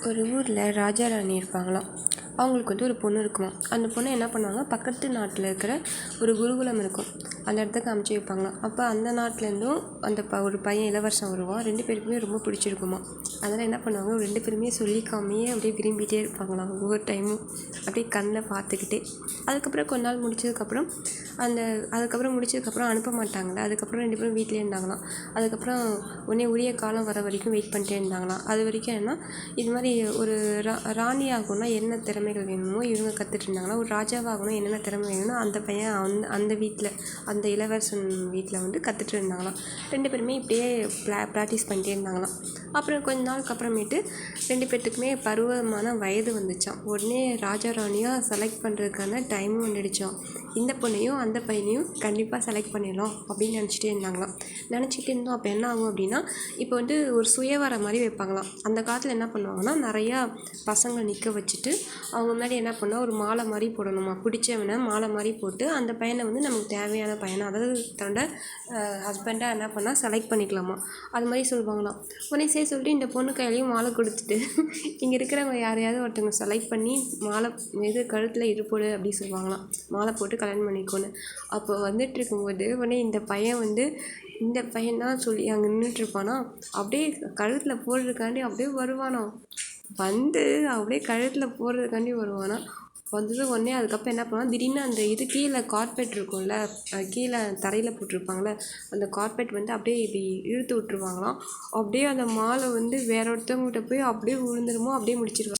ஒரு ஊரில் ராஜா ராணி இருப்பாங்களாம். அவங்களுக்கு வந்து ஒரு பொண்ணு இருக்குமா. அந்த பொண்ணை என்ன பண்ணுவாங்க, பக்கத்து நாட்டில் இருக்கிற ஒரு குருகுலம் இருக்கும், அந்த இடத்துக்கு அமுச்சு வைப்பாங்களாம். அப்போ அந்த நாட்டிலேருந்தும் அந்த ஒரு பையன் இளவரசன் வருவான். 2 பேருக்குமே ரொம்ப பிடிச்சிருக்குமா. அதனால் என்ன பண்ணுவாங்க, 2 பேருமே சொல்லிக்காமையே அப்படியே விரும்பிகிட்டே இருப்பாங்களாம் ஒவ்வொரு டைமும், அப்படியே கண்ணில் பார்த்துக்கிட்டே. அதுக்கப்புறம் கொஞ்ச நாள் முடிச்சதுக்கப்புறம் முடிச்சதுக்கப்புறம் அனுப்ப மாட்டாங்களே. அதுக்கப்புறம் 2 பேரும் வீட்டிலே இருந்தாங்களாம். அதுக்கப்புறம் உரிய காலம் வர வரைக்கும் வெயிட் பண்ணிட்டே இருந்தாங்களாம். அது வரைக்கும் என்ன, இது மாதிரி ஒரு ராணி ஆகணும்னா என்ன திறமைகள் வேணுமோ இவங்க கற்றுட்டு இருந்தாங்களாம். ஒரு ராஜாவாகணும் என்னென்ன திறமை வேணும்னா அந்த பையன் அந்த வீட்டில், அந்த இளவரசன் வீட்டில் வந்து கற்றுட்டு இருந்தாங்களாம். 2 பேருமே இப்படியே ப்ராக்டிஸ் பண்ணிட்டே இருந்தாங்களாம். அப்புறம் கொஞ்ச நாளுக்கு அப்புறமேட்டு 2 பேர்த்துக்குமே பருவமான வயது வந்துச்சான். உடனே ராஜா ராணியாக செலக்ட் பண்ணுறதுக்கான டைமும் வந்துடுச்சான். இந்த பொண்ணையும் அந்த பையனையும் கண்டிப்பாக செலக்ட் பண்ணிடலாம் அப்படின்னு நினச்சிட்டே இருந்தாங்களாம். நினச்சிட்டு இருந்தோம். அப்போ என்ன ஆகும் அப்படின்னா, இப்போ வந்து ஒரு சுயவரம் மாதிரி வைப்பாங்களாம். அந்த காலத்தில் என்ன பண்ணுவாங்கன்னா, நிறையா பசங்களை நிற்க வச்சுட்டு அவங்க முன்னாடி என்ன பண்ணால் ஒரு மாலை மாதிரி போடணுமா. பிடிச்சவனை மாலை மாதிரி போட்டு அந்த பையனை வந்து நமக்கு தேவையான பையனை, அதாவது தன்னோட ஹஸ்பண்டாக என்ன பண்ணால் செலக்ட் பண்ணிக்கலாமா. அது மாதிரி சொல்லுவாங்களாம். உடனே சொல்லிட்டு இந்த பொண்ணு கையிலையும் மாலை கொடுத்துட்டு இங்கே இருக்கிறவங்க யாரையாவது ஒருத்தவங்க செலக்ட் பண்ணி மாலை கழுத்தில் இருப்போடு அப்படி சொல்லுவாங்களாம். மாலை போட்டு கல்யாணம் பண்ணிக்கோன்னு. அப்போ வந்துட்டு இருக்கும்போது உடனே இந்த பையன் தான் சொல்லி அங்கே நின்றுட்டுருப்பானா, அப்படியே கழுத்தில் போடுறதுக்காண்டி அப்படியே வருவானோ. அப்படியே கழுத்தில் போடுறதுக்காண்டி வருவானா. வந்தது உடனே அதுக்கப்புறம் என்ன பண்ணுவாங்க, திடீர்னு அந்த கீழே கார்பெட் இருக்கும்ல, கீழே தரையில் போட்டிருப்பாங்களே, அந்த கார்பெட் வந்து அப்படியே இப்படி இழுத்து விட்டுருவாங்களாம். அப்படியே அந்த மாலை வந்து வேற ஒருத்தவங்ககிட்ட போய் அப்படியே விழுந்துருமோ, அப்படியே முடிச்சிருவாங்க.